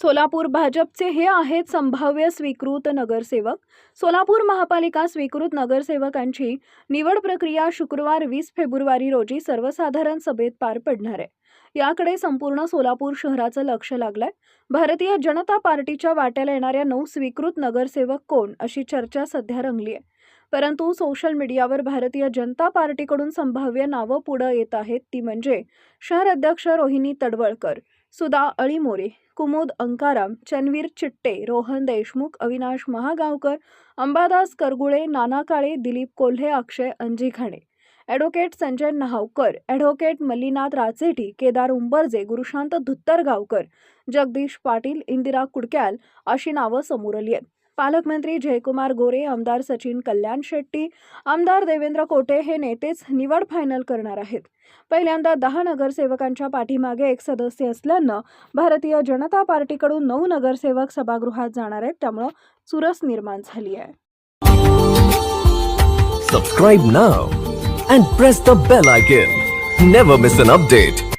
सोलापूर भाजपचे हे आहेत संभाव्य स्वीकृत नगरसेवक. सोलापूर महापालिका स्वीकृत नगरसेवकांची निवड प्रक्रिया शुक्रवार 20 फेब्रुवारी रोजी सर्वसाधारण सभेत पार पडणार आहे. याकडे संपूर्ण सोलापूर शहराचं लक्ष लागलंय. भारतीय जनता पार्टीच्या वाट्याला येणाऱ्या 9 स्वीकृत नगरसेवक कोण अशी चर्चा सध्या रंगली आहे. परंतु सोशल मीडियावर भारतीय जनता पार्टीकडून संभाव्य नावं पुढे येत आहेत. ती म्हणजे शहर अध्यक्ष रोहिणी तडवळकर, सुधा अळीमोरे, कुमुद अंकाराम, चन्वीर चिट्टे, रोहन देशमुख, अविनाश महागावकर, अंबादास करगुळे, नाना काळे, दिलीप कोल्हे, अक्षय अंजिखाणे, ॲडव्होकेट संजय नहावकर, ॲडव्होकेट मल्लीनाथ राचेटी, केदार उंबरजे, गुरुशांत धुत्तरगावकर, जगदीश पाटील, इंदिरा कुडक्याल अशी नावं समोर आली आहेत. पालकमंत्री जयकुमार गोरे, आमदार सचिन कल्याण शेट्टी, आमदार देवेंद्र कोटे हे नेतेच निवड फायनल करणार आहेत. पहिल्यांदा 10 नगरसेवकांच्या पाठीमागे एक सदस्य असल्यानं भारतीय जनता पार्टीकडून 9 नगरसेवक सभागृहात जाणार आहेत. त्यामुळे चुरस निर्माण झाली आहे. Subscribe now and press the bell icon. Never miss an update.